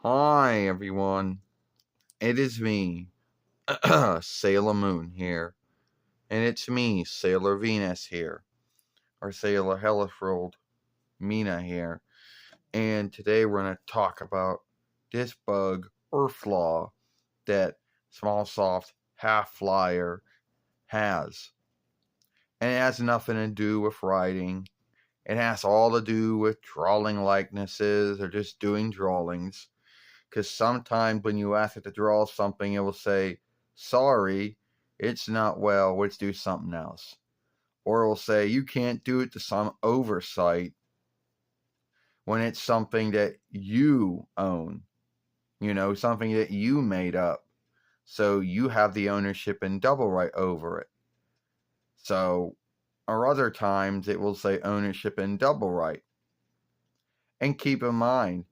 Hi, everyone. It is me, Sailor Moon here. And it's me, Sailor Venus here. Or Sailor Helifrold Mina here. And today we're going to talk about this bug or flaw that Small Soft Half Flyer has. And it has nothing to do with writing. It has all to do with drawing likenesses or just doing drawings. Because sometimes when you ask it to draw something, it will say, sorry, it's not well, let's do something else. Or it will say, you can't do it to some oversight when it's something that you own, something that you made up. So you have the ownership and double right over it. So, or other times it will say ownership and double right. And keep in mind,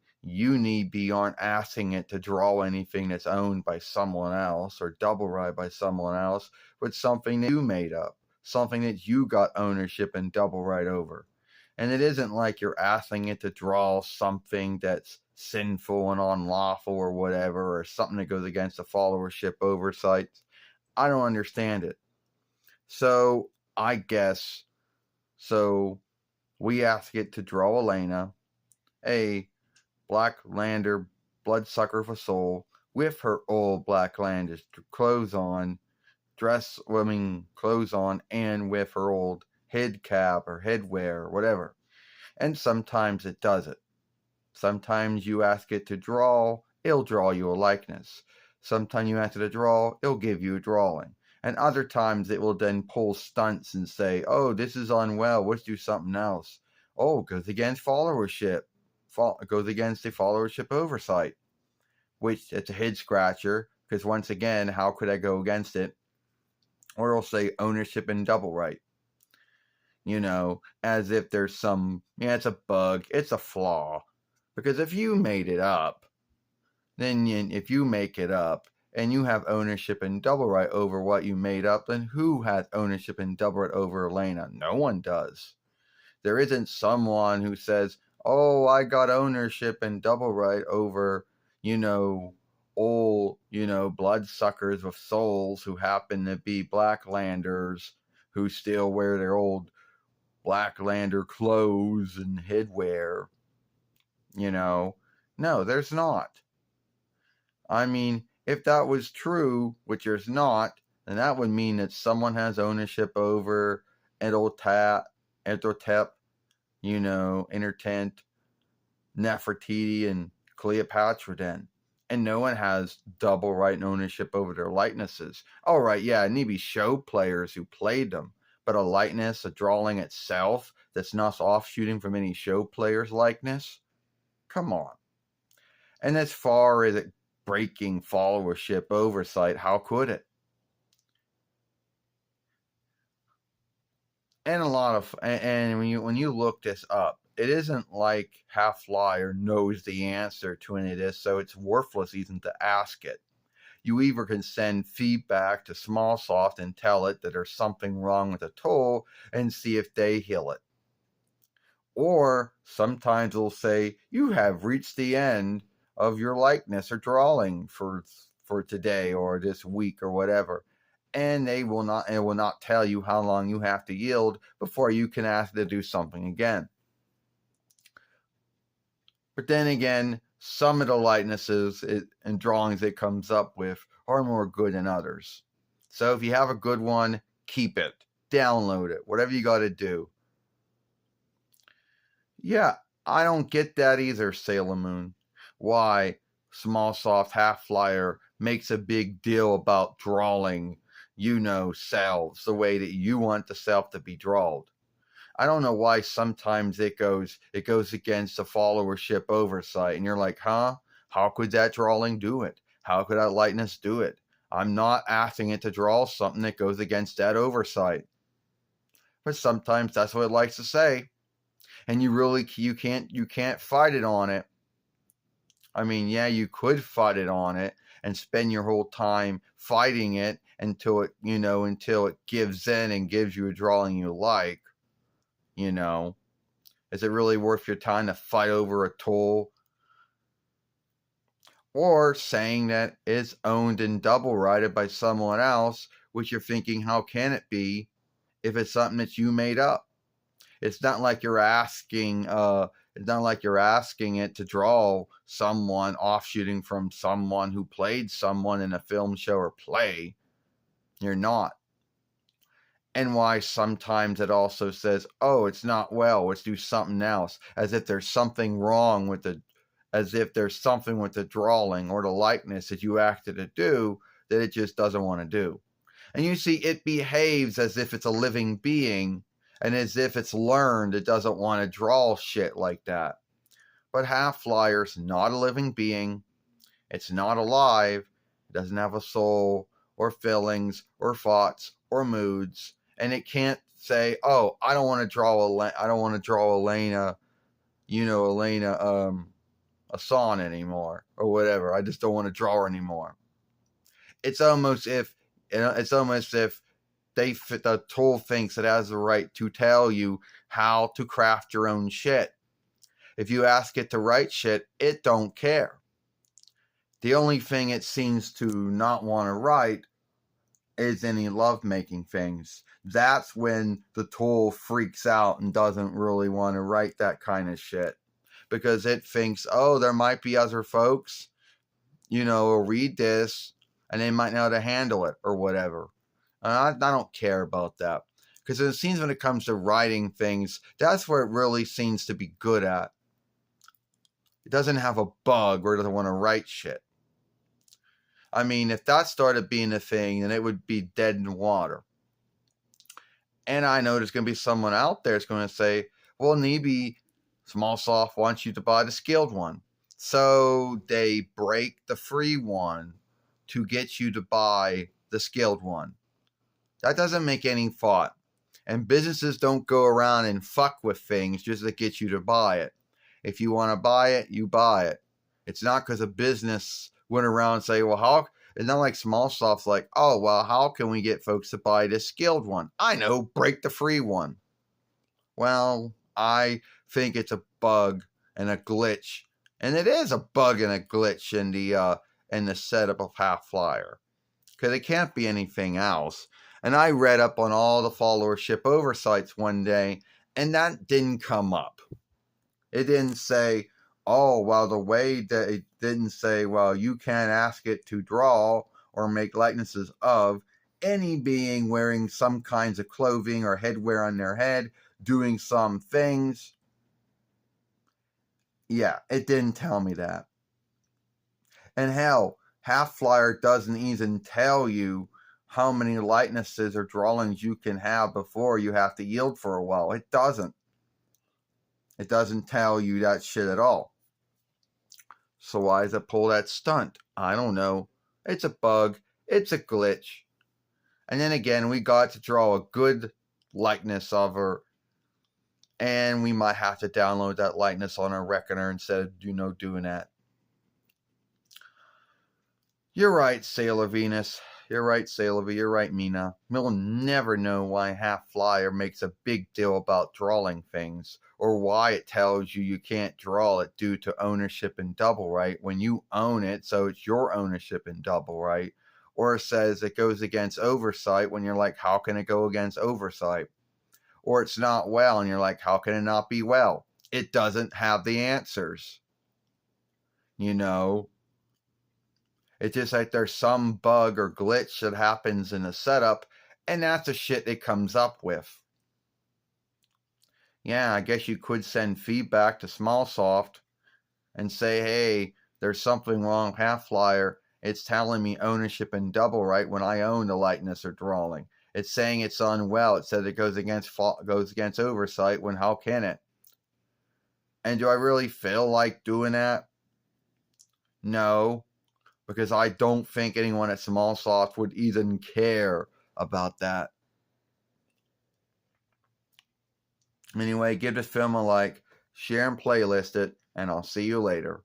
aren't asking it to draw anything that's owned by someone else or double right by someone else, but something that you made up, something that you got ownership and double right over. And it isn't like you're asking it to draw something that's sinful and unlawful or whatever, or something that goes against the followership oversights. I don't understand it. So I guess, so we ask it to draw Elena, a Black Lander bloodsucker for soul, with her old Black Landers clothes on, clothes on, and with her old head cap or headwear or whatever. And sometimes it does it. Sometimes you ask it to draw, it'll draw you a likeness. Sometimes you ask it to draw, it'll give you a drawing. And other times it will then pull stunts and say, oh, this is unwell, let's do something else. Oh, it goes against followership. It goes against the followership oversight, which it's a head scratcher, because once again, how could I go against it? Or it'll say ownership and double right. As if there's it's a bug, it's a flaw. Because if you made it up, if you make it up and you have ownership and double right over what you made up, then who has ownership and double right over Elena? No one does. There isn't someone who says, oh, I got ownership and double right over, old, bloodsuckers with souls who happen to be Blacklanders who still wear their old Blacklander clothes and headwear. No, there's not. I mean, if that was true, which there's not, then that would mean that someone has ownership over Edotep, Intertent, Nefertiti, and Cleopatra then. And no one has double right and ownership over their likenesses. All right, yeah, it need to be show players who played them. But a likeness, a drawing itself, that's not offshooting from any show player's likeness? Come on. And as far as it breaking followership oversight, how could it? And when you look this up, it isn't like Half Flyer knows the answer to any of this, so it's worthless even to ask it. You either can send feedback to Smallsoft and tell it that there's something wrong with the tool and see if they heal it. Or sometimes it'll say, you have reached the end of your likeness or drawing for today or this week or whatever. And it will not tell you how long you have to yield before you can ask it to do something again. But then again, some of the likenesses and drawings it comes up with are more good than others. So if you have a good one, keep it, download it, whatever you got to do. Yeah, I don't get that either, Sailor Moon. Why Small Soft Half Flyer makes a big deal about drawing, selves the way that you want the self to be drawed. I don't know why sometimes it goes against the followership oversight, and you're like, huh? How could that drawing do it? How could that likeness do it? I'm not asking it to draw something that goes against that oversight. But sometimes that's what it likes to say. And you can't fight it on it. I mean, yeah, you could fight it on it and spend your whole time fighting it until it gives in and gives you a drawing you like. Is it really worth your time to fight over a tool? or saying that it's owned and double righted by someone else, which you're thinking, how can it be if it's something that you made up? It's not like you're asking it to draw someone offshooting from someone who played someone in a film, show, or play. You're not. And why sometimes it also says, oh, it's not well, let's do something else, as if there's something wrong with the drawing or the likeness that you acted to do that it just doesn't want to do. And you see, it behaves as if it's a living being, and as if it's learned it doesn't want to draw shit like that. But Half-Flyer's not a living being. It's not alive. It doesn't have a soul or feelings or thoughts or moods. And it can't say, oh, I don't want to draw Elena, Asan anymore or whatever. I just don't want to draw her anymore. It's almost if the tool thinks it has the right to tell you how to craft your own shit. If you ask it to write shit, it don't care. The only thing it seems to not want to write is any lovemaking things. That's when the tool freaks out and doesn't really want to write that kind of shit. Because it thinks, oh, there might be other folks, who read this and they might know how to handle it or whatever. I don't care about that. Because it seems when it comes to writing things, that's where it really seems to be good at. It doesn't have a bug or doesn't want to write shit. I mean, if that started being a thing, then it would be dead in the water. And I know there's going to be someone out there that's going to say, well, maybe Smallsoft wants you to buy the skilled one. So they break the free one to get you to buy the skilled one. That doesn't make any thought. And businesses don't go around and fuck with things just to get you to buy it. If you want to buy it, you buy it. It's not because a business went around and say, well, it's not like Smallsoft's like, oh, well, how can we get folks to buy this skilled one? I know, break the free one. Well, I think it's a bug and a glitch. And it is a bug and a glitch in the setup of Half-Flyer. Because it can't be anything else. And I read up on all the followership oversights one day, and that didn't come up. It didn't say, oh, well, it didn't say, well, you can't ask it to draw or make likenesses of any being wearing some kinds of clothing or headwear on their head, doing some things. Yeah, it didn't tell me that. And hell, Half-Flyer doesn't even tell you how many likenesses or drawings you can have before you have to yield for a while. It doesn't. It doesn't tell you that shit at all. So why does it pull that stunt? I don't know. It's a bug. It's a glitch. And then again, we got to draw a good likeness of her. And we might have to download that likeness on our reckoner instead of, doing that. You're right, Sailor Venus. You're right, Sailor V. You're right, Mina. We'll never know why Half-Flyer makes a big deal about drawing things, or why it tells you can't draw it due to ownership and double right when you own it, so it's your ownership and double right. Or it says it goes against oversight when you're like, how can it go against oversight? Or it's not well, and you're like, how can it not be well? It doesn't have the answers. It's just like there's some bug or glitch that happens in the setup, and that's the shit it comes up with. Yeah, I guess you could send feedback to Smallsoft and say, hey, there's something wrong with Half-Flyer. It's telling me ownership and double right when I own the likeness or drawing. It's saying it's unwell. It says it goes against oversight when how can it? And do I really feel like doing that? No. Because I don't think anyone at Smallsoft would even care about that. Anyway, give this film a like, share and playlist it, and I'll see you later.